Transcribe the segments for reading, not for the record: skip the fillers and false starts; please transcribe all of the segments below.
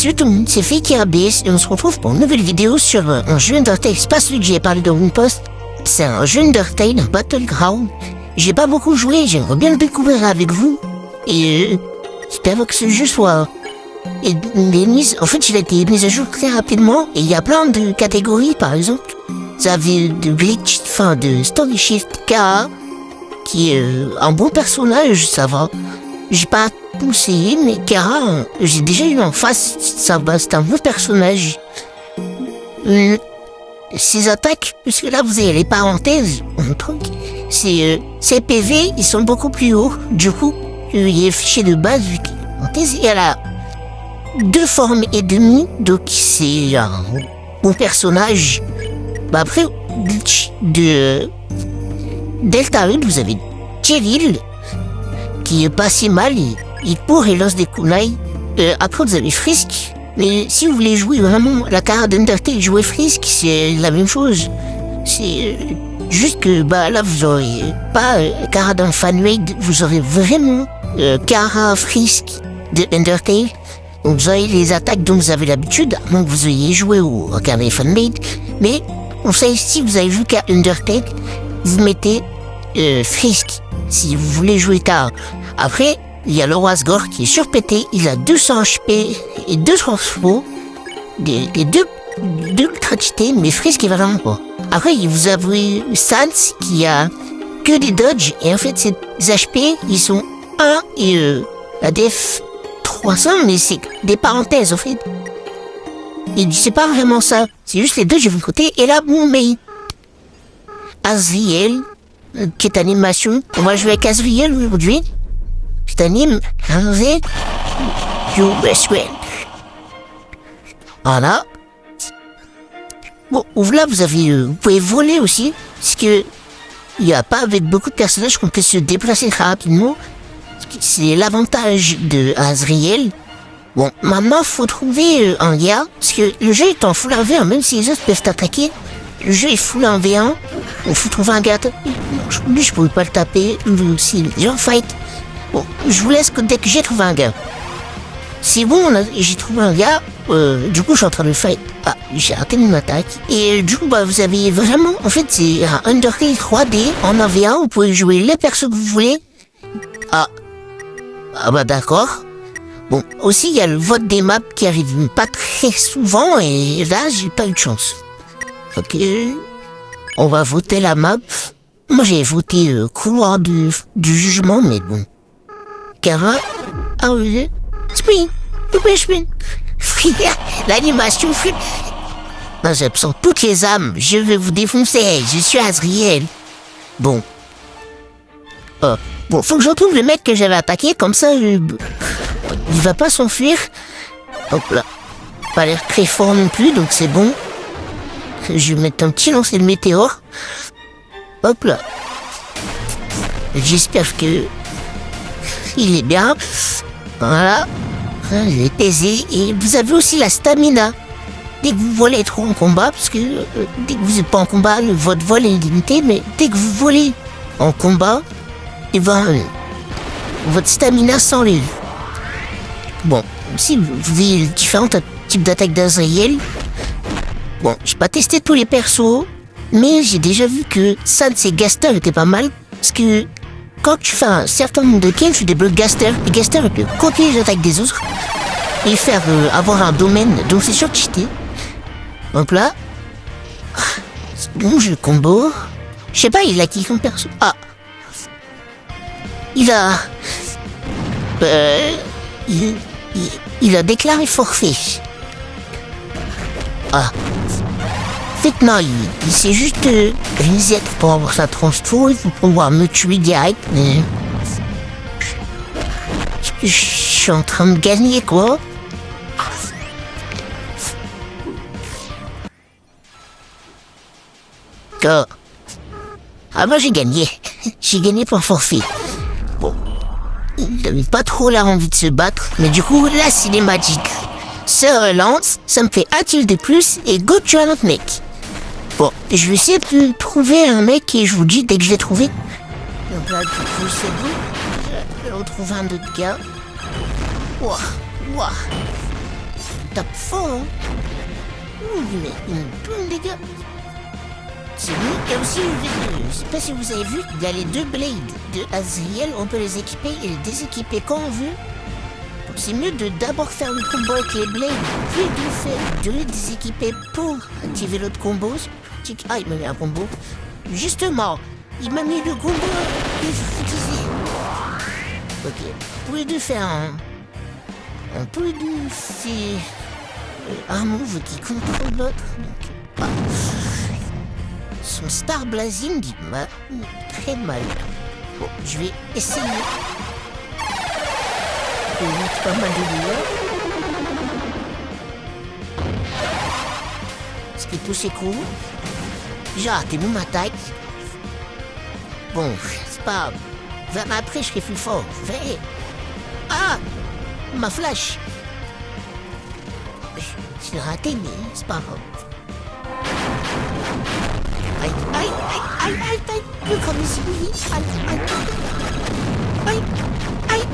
Salut tout le monde, c'est Fake Abyss et on se retrouve pour une nouvelle vidéo sur un jeu Undertale. C'est pas celui que j'ai parlé dans une post, c'est un jeu Undertale, un Battleground. J'ai pas beaucoup joué, j'aimerais bien le découvrir avec vous. Et j'espère que ce jeu soit... En fait, il a été mis à jour très rapidement et il y a plein de catégories, par exemple. Vous avez de Glitch, enfin de Story Shift K, qui est un bon personnage, ça va. J'ai pas tout essayé, mais Kara, j'ai déjà eu en face, ça va, c'est un bon personnage. Ses attaques, puisque là vous avez les parenthèses, un truc, ses PV, ils sont beaucoup plus hauts. Du coup, il est fichier de base, vu qu'il est parenthèse, et elle a 2 formes et demie, donc c'est un bon personnage. Bah après, de Deltarune, vous avez Cheryl, qui est pas si mal, il court et lance des kunai. Après vous avez Frisk, mais si vous voulez jouer vraiment la carte d'Undertale, jouer Frisk, c'est la même chose. C'est juste que bah là vous aurez pas Kara d'un fanmade, vous aurez vraiment Kara Frisk de Undertale. Donc vous aurez les attaques dont vous avez l'habitude, à moins que vous ayez joué au Kara fanmade. Mais on sait si vous avez joué qu'à Undertale, vous mettez Frisk si vous voulez jouer tard. Après, il y a le roi Asgore qui est surpété, il a 200 HP et 2 transfos, des deux ultra cheatés, mais Frisk est vraiment pas. Après, vous avez Sans qui a que des dodges, et en fait, ses HP, ils sont 1 et la def 300, mais c'est des parenthèses, en fait. Et c'est pas vraiment ça, c'est juste les dodges de votre côté, et là, bon, mais Azriel, qui est animation, on va jouer avec Azriel aujourd'hui. Je t'anime, Azriel, your best friend. Voilà. Bon, là, vous pouvez voler aussi, parce que il n'y a pas avec beaucoup de personnages qu'on peut se déplacer très rapidement. C'est l'avantage de Azriel. Bon, maintenant, faut trouver un gars, parce que le jeu est en full 1v1, même si les autres peuvent t'attaquer. Le jeu est full 1v1, il faut trouver un gars. Lui, je pouvais pas le taper, lui aussi, les gens fight. Bon, je vous laisse dès que j'ai trouvé un gars. C'est bon, j'ai trouvé un gars, du coup, je suis en train de fight. Ah, j'ai raté une attaque. Et du coup, bah, vous avez vraiment, en fait, c'est un Undertale 3D en 1v1, vous pouvez jouer les persos que vous voulez. Ah bah d'accord. Bon, aussi, il y a le vote des maps qui arrive pas très souvent, et là, j'ai pas eu de chance. Ok, on va voter la map. Moi, j'ai voté couloir du jugement, mais bon. Kara, ah oui, spring, l'animation, non, j'absente toutes les âmes, je vais vous défoncer, je suis Azriel. Bon. Bon, faut que je retrouve le mec que j'avais attaqué, comme ça, il va pas s'enfuir. Hop là. Pas l'air très fort non plus, donc c'est bon. Je vais mettre un petit lancer de météore. Hop là. J'espère que il est bien. Voilà. Il est aisé. Et vous avez aussi la stamina. Dès que vous volez trop en combat, parce que dès que vous n'êtes pas en combat, votre vol est limité, mais dès que vous volez en combat, et ben, votre stamina s'enlève. Bon, si vous avez différents types d'attaques d'Azriel. Bon, j'ai pas testé tous les persos, mais j'ai déjà vu que Sans et Gaster étaient pas mal, parce que quand tu fais un certain nombre de kills, tu débloques Gaster, et Gaster peut copier les attaques des autres, et faire avoir un domaine, donc c'est sûr cheaté. Donc là, c'est bon, je combo. Je sais pas, il a qui comme perso? Ah, il a... il a déclaré forfait. Ah. En fait, non, il s'est juste reset pour avoir sa transfo, il faut pouvoir me tuer direct, mais... Je suis en train de gagner, quoi. Quoi? Ah, moi j'ai gagné. J'ai gagné pour forfait. Bon. Il n'avait pas trop l'air envie de se battre, mais du coup, la cinématique se relance, ça me fait un kill de plus et go tuer un autre mec. Bon, je vais essayer de trouver un mec et je vous dis dès que je l'ai trouvé. Donc là, du coup, c'est bon. Je vais retrouver un autre gars. Ouah, ouah. tape fort, hein. Ouh, mais il me tourne, les gars. C'est mieux. Il y a aussi, je sais pas si vous avez vu, il y a les 2 blades de Azriel, on peut les équiper et les déséquiper quand on veut. Donc c'est mieux de d'abord faire le combo avec les blades, puis de les déséquiper pour activer l'autre combo. Ah, il m'a mis un combo. Justement, il m'a mis le combo qu'il faut utiliser. Ok, vous pouvez faire un peu de faire un move qui contrôle l'autre. Donc, son Star Blazing m'a très mal. Bon, je vais essayer. Je vais mettre pas mal de dégâts. Est-ce que tout c'est cool? J'ai raté mon attaque. Bon, c'est pas grave. Après, je serai plus fort. Ah! Ma flash! J'ai raté, mais c'est pas grave. Aïe, aïe, aïe, aïe, aïe, aïe, le comme ici, aïe, aïe, aïe, aïe.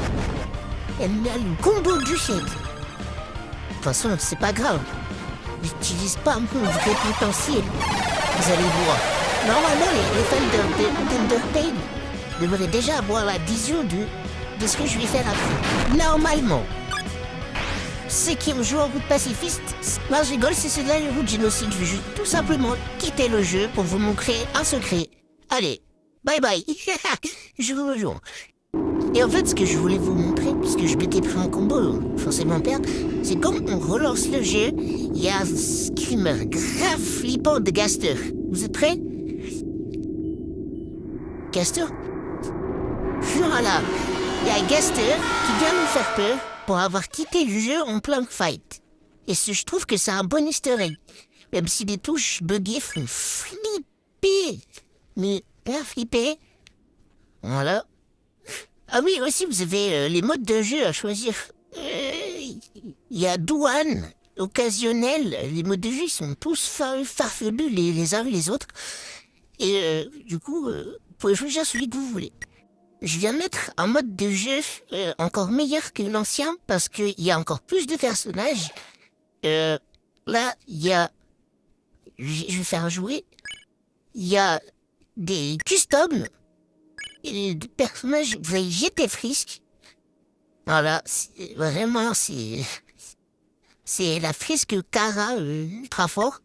Elle a le combo du siècle. De toute façon, c'est pas grave. J'utilise pas mon vrai potentiel. Vous allez voir. Normalement, les fans d'Undertale devraient déjà avoir la vision de ce que je vais faire après. Normalement. Ceux qui ont joué en route pacifiste, moi je rigole, c'est cela le route génocide. Je vais juste tout simplement quitter le jeu pour vous montrer un secret. Allez, bye bye. Je vous rejoins. Et en fait, ce que je voulais vous montrer, puisque je m'étais pris un combo, forcément perdre, c'est quand on relance le jeu, il y a un screamer grave flippant de Gaster. Vous êtes prêts? Gaster? Voilà, il y a Gaster qui vient nous faire peur pour avoir quitté le jeu en plein fight. Et je trouve que c'est un bon easter egg. Même si les touches buggées font flipper. Mais bien flipper. Voilà. Ah oui, aussi vous avez les modes de jeu à choisir. Il y a douane, occasionnel. Les modes de jeu ils sont tous farfelus les uns et les autres. Et du coup, vous pouvez choisir celui que vous voulez. Je viens mettre un mode de jeu encore meilleur que l'ancien parce qu'il y a encore plus de personnages. Là, il y a... Je vais faire jouer. Il y a des customs. Et des personnages... Vous avez jeté Frisk. Voilà, vraiment, c'est la frisque Kara ultra fort.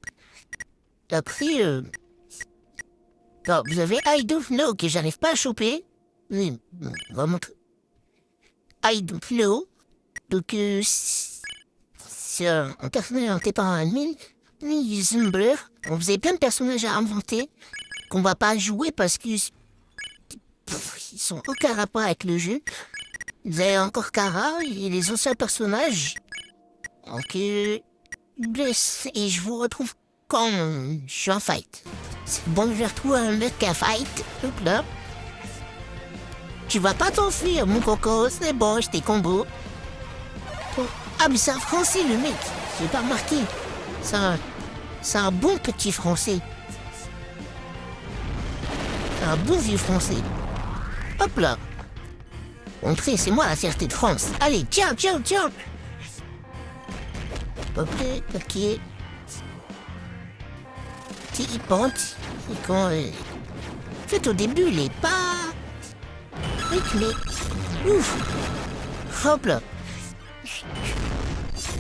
Après, vous avez I Don't Know que j'arrive pas à choper. Oui, vraiment. I Don't Know. Donc, c'est un personnage inventé par un admin. Oui, Zumbler. Vous avez plein de personnages à inventer qu'on va pas jouer parce qu'ils sont aucun rapport avec le jeu. Vous avez encore Kara et les anciens personnages. Donc, et je vous retrouve quand je suis en fight. C'est bon, je retrouve un mec à fight. Hop là. Tu vas pas t'enfuir, mon coco, c'est bon, je t'ai combo. Ah, mais c'est un français, le mec. J'ai pas remarqué. C'est un bon petit français. Un bon vieux français. Hop là. Entrez, c'est moi la fierté de France. Allez, tiens. Ok. Il pente. Et quand... En fait, au début, il est pas... rythmé. Ouf. Hop là.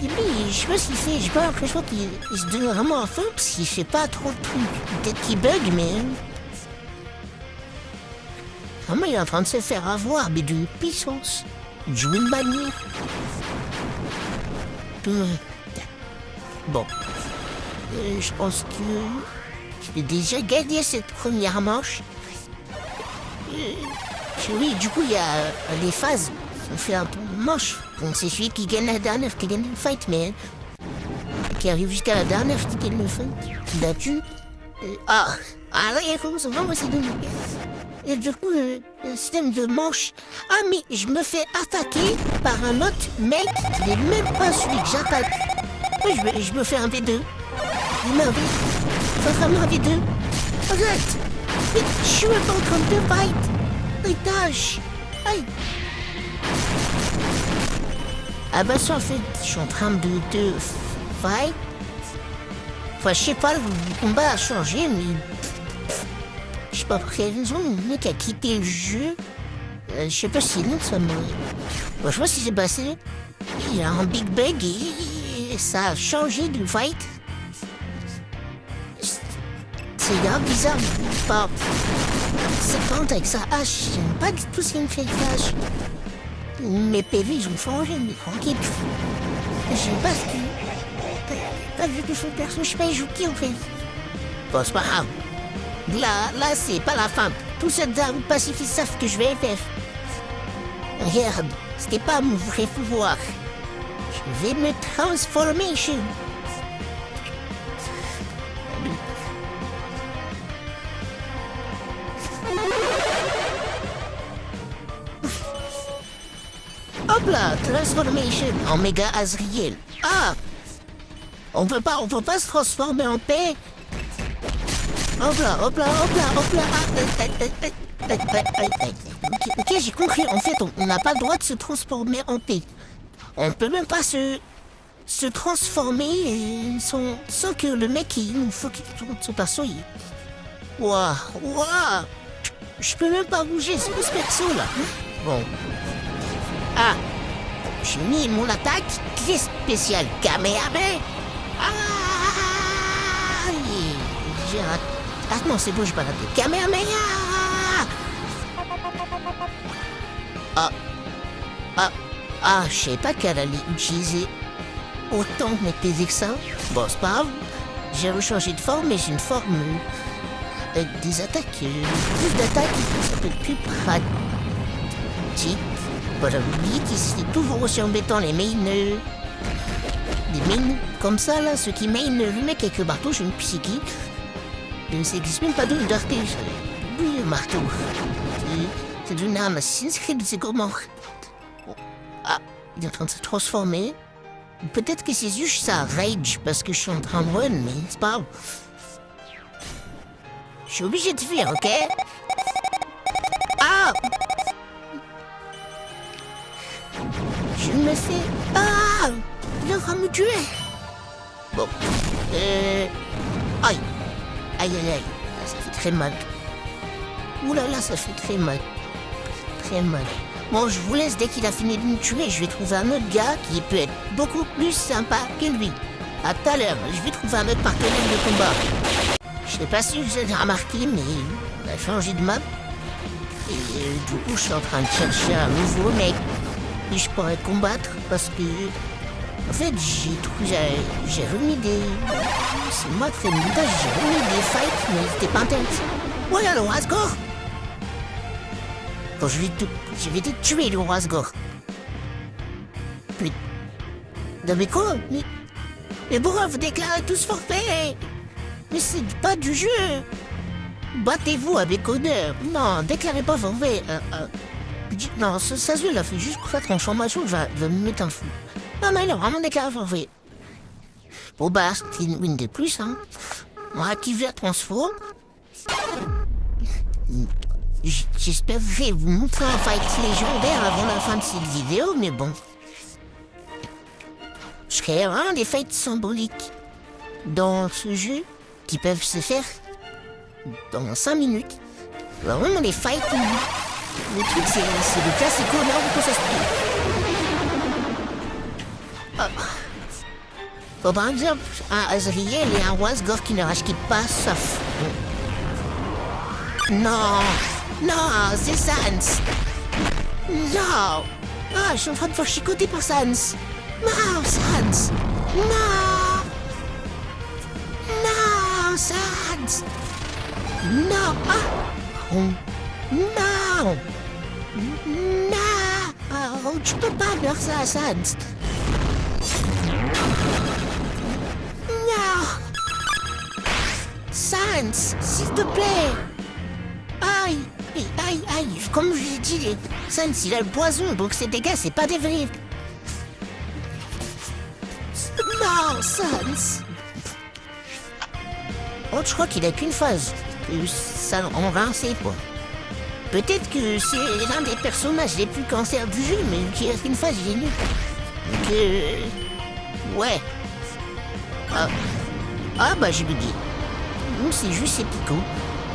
Et lui, je sais pas ce qu'il fait. J'ai pas l'impression qu'il se donne vraiment à fond parce qu'il fait pas trop de trucs. Peut-être qu'il bug, mais... Vraiment, il est en train de se faire avoir, mais d'une puissance. D'une manière. Bon. Je pense que... je vais déjà gagner cette première manche. Oui, du coup, il y a les phases. On fait un peu de manche. Donc, c'est celui qui gagne la dernière, qui gagne le fight, mais... qui arrive jusqu'à la dernière, qui gagne le fight. Battu. Là, il commence vraiment à se donner. Et du coup, le système de manche... Ah, mais je me fais attaquer par un autre mec qui n'est même pas celui que j'attaque. Oui, je me fais un V2. Il m'a V. C'est vraiment un V2. Arrête. Je suis en train de fight. Les tâches. Aïe. Ah bah ça, en fait, je suis en train de fight. Enfin, je sais pas, le combat a changé, mais... Je sais pas pour quelle raison, le mec a quitté le jeu. Je sais pas si non, ça me... Bon, je sais pas ce qui s'est passé. Il y a un big bug et ça a changé de fight. C'est grave bizarre. Pas... C'est quand avec sa hache, j'aime pas du tout ce qu'il me fait de hache. Mes PV, ils ont changé, mais tranquille. Je sais pas ce que... Pas vu que son perso, je sais pas, il joue qui en fait. Bon, c'est pas grave. Là, c'est pas la fin. Tous ces armes pacifistes savent que je vais faire. Regarde, c'était pas mon vrai pouvoir. Je vais me transformer. Hop là, transformation en méga Azriel. Ah, on peut pas se transformer en paix. Hop là, hop là, hop là, hop là. Ok, j'ai compris. En fait, on n'a pas le droit de se transformer en paix. On peut même pas se transformer sans que le mec il nous faut qu'il tourne son perso. Waouh, waouh. Je peux même pas bouger sur ce perso là. Bon. Ah, j'ai mis mon attaque qui est spéciale Kamehameha. Ah, j'ai raté. Ah non, c'est bon, j'ai pas raté. Kamehameha. Je sais pas qu'elle allait utiliser autant de PV que ça. Bon, c'est pas grave. J'ai rechangé de forme, mais j'ai une forme avec des attaques. Plus d'attaques, ça peut être plus pratique. Bon, j'avais oublié que c'était toujours aussi embêtant les mains. Des mains comme ça, là, ceux qui main le mec avec le marteau, j'ai une psychique. Ça n'existe même pas de d'arté. Oui, le marteau. C'est une arme inscrite, c'est comment. Ah, il est en train de se transformer. Peut-être que c'est juste ça rage parce que je suis en train de run, mais c'est pas grave. Je suis obligé de fuir, ok? Ah! Je me fais... Ah! Il va me tuer! Bon. Aïe! Aïe, aïe, aïe. Ça fait très mal. Ouh là là, ça fait très mal. Très mal. Bon, je vous laisse dès qu'il a fini de me tuer. Je vais trouver un autre gars qui peut être beaucoup plus sympa que lui. À tout à l'heure, je vais trouver un autre partenaire de combat. Je sais pas si vous avez remarqué, mais on a changé de map. Et du coup, je suis en train de chercher un nouveau mec que je pourrais combattre parce que... En fait, j'ai remis des... C'est moi qui fais le montage, j'ai remis des fights, mais c'était pas intéressant. Voilà le Asgore. Quand je vais te tuer, le Asgore. Mais quoi? Mais pourquoi vous déclarez tous forfait? Mais c'est pas du jeu. Battez-vous avec honneur. Non, déclarez pas forfait. Non, ça se veut, là, fait juste pour faire transformation, je vais me mettre un fou. Non, il a vraiment déclaré forfait. Bon, bah, c'est une win de plus, hein. On va activer la transform. J'espère que je vais vous montrer un fight légendaire avant la fin de cette vidéo, mais bon. Je crée vraiment des fights symboliques dans ce jeu qui peuvent se faire dans 5 minutes. Vraiment des fights. Le truc, c'est le classico, là où ça se passe. Bon, par exemple, un Azriel et un Asgore qui ne rachètent pas ça. Non, non, c'est Sans. Non. Ah, je suis en train de faire chicoter par Sans. Non, Sans. Non. Non, Sans. Non. Ah. Non. Non. Tu peux pas faire ça, Sans. Non. Sans, s'il te plaît. Aïe, aïe, aïe. Comme je l'ai dit, Sans, il a le poison, donc ses dégâts, c'est pas des vrais. Non, Sans. Oh, je crois qu'il a qu'une phase. Ça en rincé, quoi. Peut-être que c'est l'un des personnages les plus cancers du jeu, mais qui a qu'une phase, il est nul. Ouais. Bah j'ai oublié. C'est juste ces picots.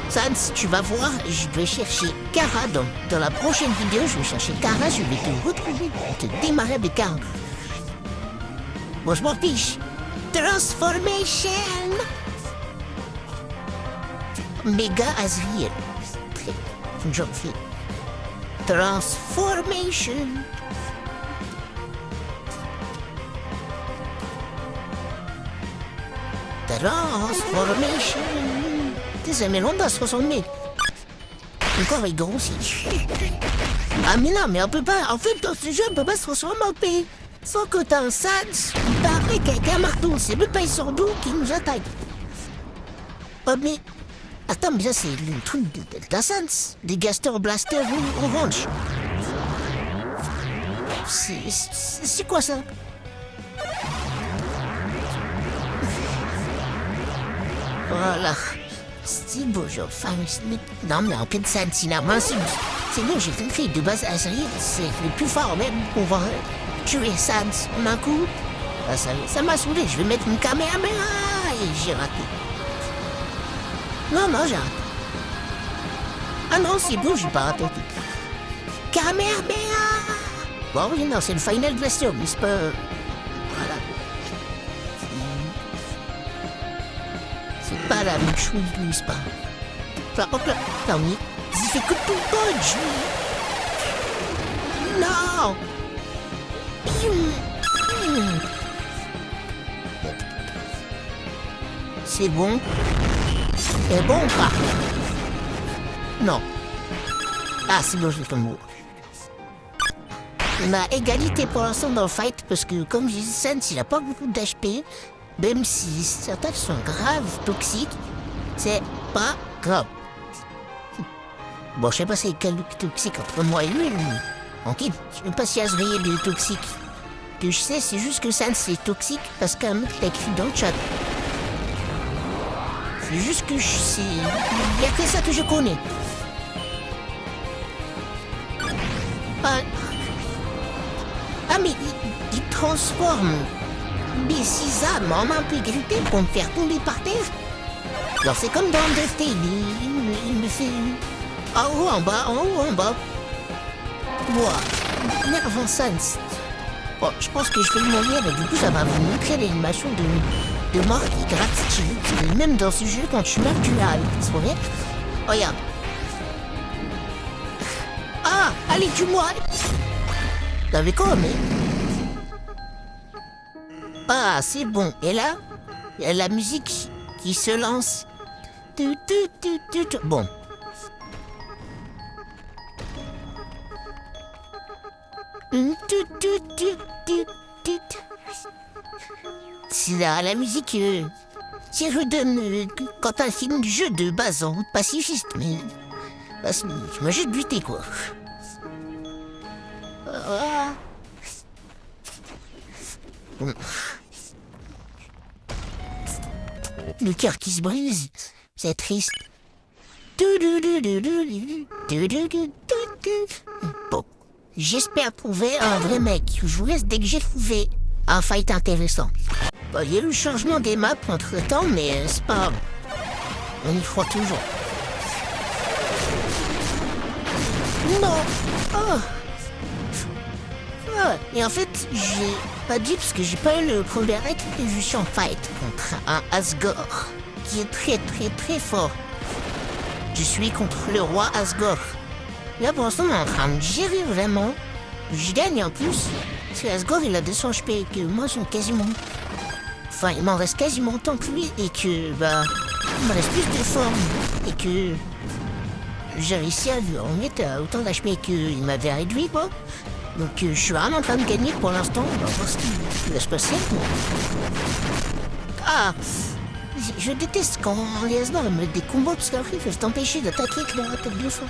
Sans, tu vas voir, je vais chercher Kara dans la prochaine vidéo. Je vais chercher Kara, je vais te retrouver pour te démarrer avec Kara. Bon, je m'en fiche. Transformation. Méga Azriel. Très gentil. Transformation. Transformation. T'es un dans 60 000. Encore il grossit. Ah mais non, mais on peut pas. En fait, dans ce jeu, on peut pas se transformer. Sans que t'as un Sans, il paraît qu'avec un marteau, c'est le pays sur nous qui nous attaque. Oh mais. Attends, mais ça c'est le truc d'un Sans. Des Gaster Blaster orange. C'est quoi ça? Voilà. C'est beau, genre, non, mais en fait, ça, finalement, c'est bon, j'ai compris. De base, Azriel, c'est le plus fort, même, pour voir tuer Sans d'un coup. Ça m'a saoulé. Je vais mettre une caméra, et j'ai raté. Non, j'ai raté. Ah non, c'est bon, j'ai pas raté. Caméra. Bon, oui, non, c'est le Final Blaster, mais c'est pas... Voilà. C'est pas la même chose, n'est-ce pas? Hop là, non, mais il fait que tout dodge. Non. C'est bon. C'est bon ou pas? Non. Ah, c'est bon, je l'ai fait mourir. On a égalité pour l'instant dans le fight, parce que, comme je disais, Sans, il a pas beaucoup d'HP. Même si certains sont graves toxiques, c'est pas grave. Bon, je sais pas c'est quel toxique entre moi et lui, ok. Je sais pas si Azriel est toxique. Ce que je sais, c'est juste que Sans c'est toxique parce qu'un mec l'a écrit dans le chat. C'est juste que je sais. Il y a que ça que je connais. Ah mais il transforme mes 6 âmes en intégrité pour me faire tomber par terre. Alors c'est comme dans Death Tail, il me fait en haut, en bas, Moi, nervant Sans. Bon, je pense que je vais le mourir, mais du coup ça va vous montrer l'animation de mort qui gratte stylé. Même dans ce jeu, quand tu meurs, tu l'as. C'est pour rien. Regarde. Ah, allez, tue-moi. T'avais quoi, mais... Ah, c'est bon. Et là, il y a la musique qui se lance. Bon. C'est la musique qui redonne quand un film du jeu de base en route pacifiste, mais je m'ai juste buté quoi. Le cœur qui se brise, c'est triste. Bon, j'espère trouver un vrai mec. Je vous laisse dès que j'ai trouvé un fight intéressant. Bon, il y a eu le changement des maps entre temps, mais c'est pas grave. On y croit toujours. Non. Oh. Ah, et en fait, j'ai pas dit parce que j'ai pas eu le premier acte et je suis en fight contre un Asgore qui est très fort. Je suis contre le roi Asgore. Là pour l'instant on est en train de gérer vraiment. Je gagne en plus. Parce que Asgore il a 200 HP et que moi j'ai quasiment... Enfin il m'en reste quasiment autant que lui et que il me reste plus de forme. Et que j'ai réussi à lui remettre autant d'HP qu'il m'avait réduit quoi. Donc je suis vraiment en train de gagner pour l'instant. On va voir ce qui va se passer. Ah, je déteste quand les Asgore me mettent des combos parce qu'après ils peuvent t'empêcher d'attaquer avec leur attaque de feu.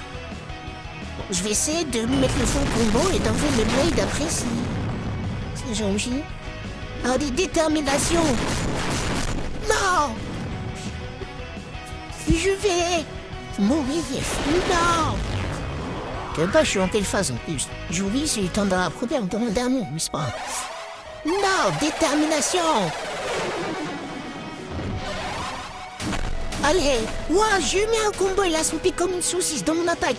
Bon, je vais essayer de lui mettre le fond combo et d'enlever le blade après si j'ai réussi. Ah, des déterminations. Non. Je vais mourir. Non. Je sais pas, je suis en quelle phase en plus. J'oublie si j'étais dans la première ou dans la dernière, mais c'est pas grave. Non, détermination. Allez, ouah, je lui mets un combo, il a sauté comme une saucisse dans mon attaque.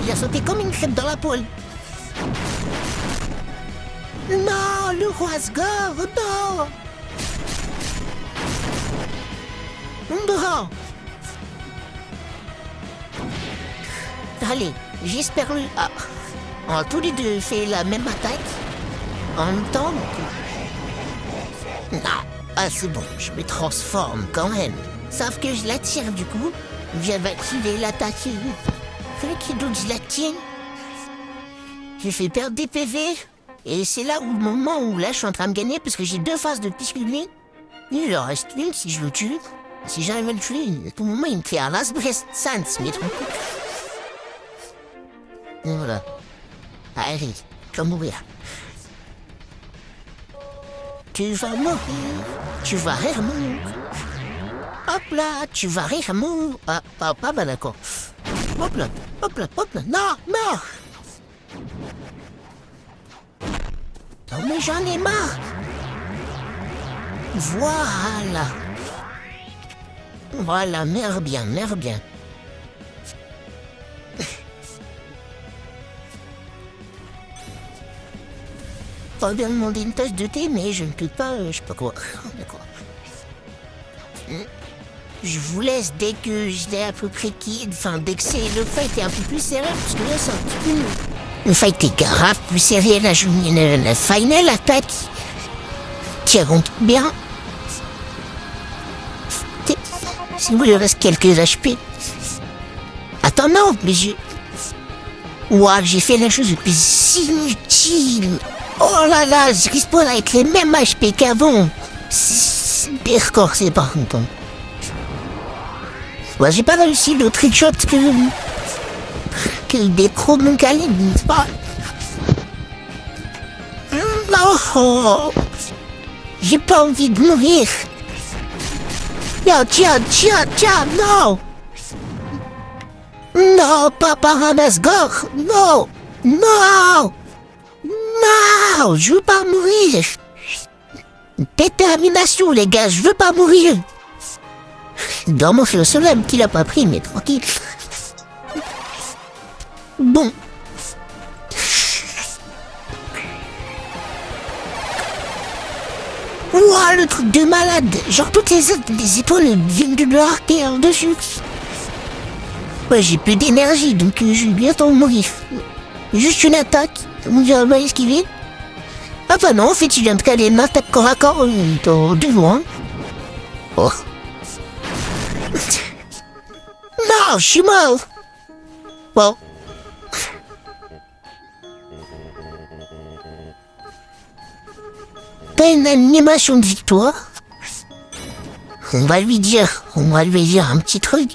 Il a sauté comme une crêpe dans la poêle. Non, le roi Asgore, non. Non. Allez, j'espère lui... Ah, on a tous les deux fait la même attaque. En même temps, non. Ah, c'est bon, je me transforme quand même. Sauf que je la tire du coup. Je vais activer l'attaque. Fallait qu'il d'autre je la tienne. J'ai fait perdre des PV. Et c'est là où le moment où là je suis en train de gagner parce que j'ai 2 phases de piscine. Il en reste une si je le tue. Si j'arrive à le tuer, à tout moment il me fait un last breast sans, mais tranquille. Et voilà. Allez, je vais mourir. Tu vas mourir. Tu vas rire mourir. Hop là, tu vas rire mourir. Ah, pas mal d'accord. Hop là, hop là, hop là. Non, non. Non mais j'en ai marre. Voilà. Voilà, merde bien, merde bien. Pas bien demander une tasse de thé, mais je ne peux pas, je sais pas quoi. D'accord. Je vous laisse dès que j'étais à peu près enfin dès que le fight est un peu plus sérieux, parce que là c'est un petit peu... Le fight est grave plus sérieux, là je mets la final attaque. Qui rentre bien. Si vous il reste quelques HP. Attends, non, mais je... Ouah, j'ai fait la chose la plus inutile. Oh là là, je respawn avec les mêmes HP qu'avant. C'est pire c'est par contre. Ouais, j'ai pas réussi le trickshot que des crocs mon calibre, c'est pas... Non, j'ai pas envie de mourir. Tiens, non. Non, pas par un Asgore, non. Non. Non, je veux pas mourir. Détermination, les gars, je veux pas mourir. Dans mon feu soleil qu'il a pas pris, mais tranquille. Bon. Ouah, le truc de malade. Genre toutes les épaules viennent de leur terre dessus. Ouais, j'ai plus d'énergie, donc je vais bientôt mourir. Juste une attaque. On va esquiver. Ah bah non, en fait, il vient de caler une attaque corps à corps de loin. Oh. Non, je suis mort. Bon. T'as une animation de victoire. On va lui dire un petit truc.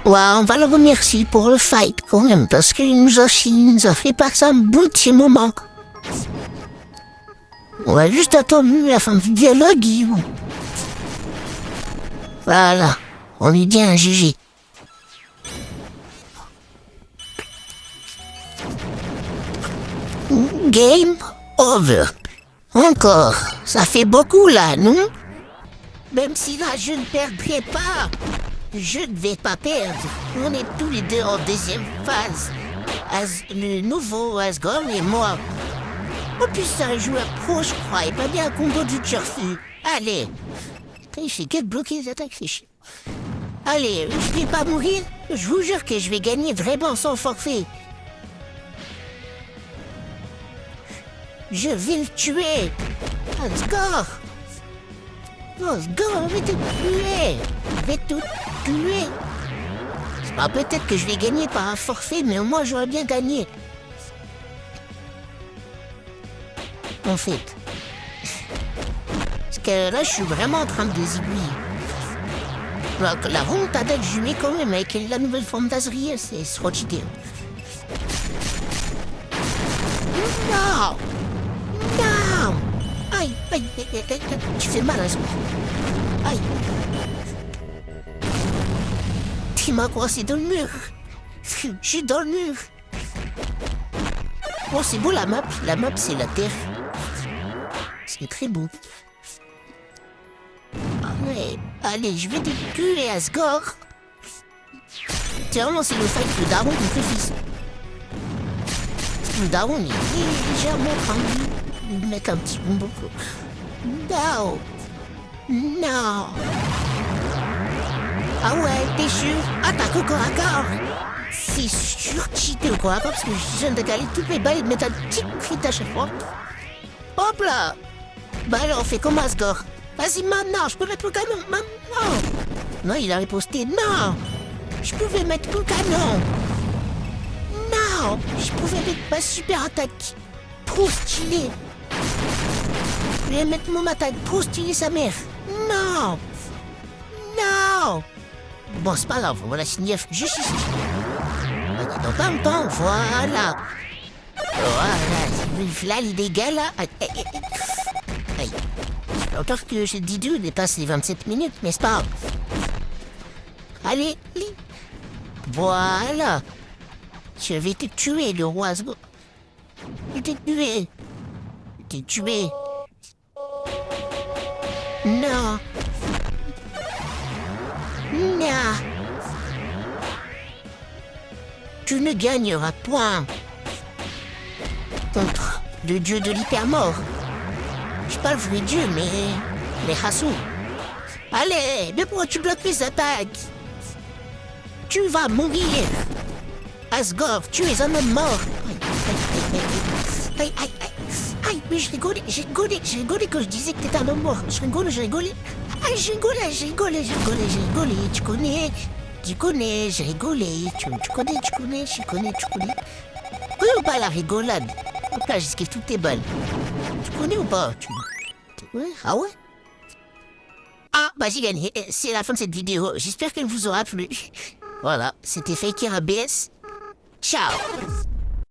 Ouais, on va le remercier pour le fight quand même, parce qu'il nous a fait passer un bon petit moment. On va juste attendre la fin du dialogue et... Voilà, on lui dit un GG. Game over. Encore, ça fait beaucoup là, non? Même si là je ne perdrai pas, je ne vais pas perdre. On est tous les deux en deuxième phase. Le nouveau Asgore et moi. Oh puis c'est un joueur pro, je crois, et pas bien un combo du turfu. Allez. Putain, il fait que de bloquer les attaques, c'est chiant. Allez, je vais pas mourir. Je vous jure que je vais gagner vraiment sans forfait. Je vais le tuer. Asgore. Asgore, je vais te tuer. Je vais tout tuer. Ah, peut-être que je vais gagner par un forfait, mais moi j'aurais bien gagné. En fait. Parce que là, je suis vraiment en train de zigouiller. La remontada que je mets quand même avec la nouvelle forme d'Azriel, c'est trop cheaté. Non! Non! Aïe, aïe, aïe, aïe, aïe, tu fais mal à ce moment. Aïe. Tu m'as coincé dans le mur. Je suis dans le mur. Bon, c'est beau la map. La map, c'est la terre. C'est très beau. Ouais. Allez, je vais te tuer, Asgore. C'est vraiment, c'est le fight de Daron contre le fils. Le Daron, il est légèrement rendu. Il met un petit bonbon. Non. Non. Ah ouais, t'es sûr? Attaque au corps à corps. C'est sûr cheaté au corps à corps parce que je viens de caler toutes mes balles et de mettre un petit crit à chaque fois. Hop là. Bah alors, on fait comme Asgore. Vas-y, maintenant, je peux mettre le canon, maintenant. Non, il a riposté, non. Je pouvais mettre le canon. Non, je pouvais mettre ma super attaque. Trop stylé. Je vais mettre mon attaque trop stylé, sa mère. Non. Non. Bon, c'est pas grave, on va la signer juste ici. Dans pas longtemps, voilà. Voilà, là, les dégâts, là. Aïe. Encore que j'ai dit Dieu dépasse les 27 minutes, mais c'est pas grave. Allez, voilà. Je vais te tuer, le roi Asgore. Je t'ai tué. Je t'ai tué. Non. Non. Tu ne gagneras point contre le dieu de l'hypermort. Je suis pas le vrai dieu, mais les Hassou. Allez, mais pourquoi tu bloques mes attaques? Tu vas mourir. Asgore, tu es un homme mort. Aïe, mais je rigolais quand je disais que t'étais un homme mort. Je rigolais. Aïe, j'ai rigolé. Tu connais, j'ai rigolé. Tu connais. Oui ou pas la rigolade? Hop là, j'esquive toutes tes balles. Tu connais ou pas? Ouais, ah ouais? Ah, bah j'ai gagné. C'est la fin de cette vidéo. J'espère qu'elle vous aura plu. Voilà, c'était Faker ABS. Ciao!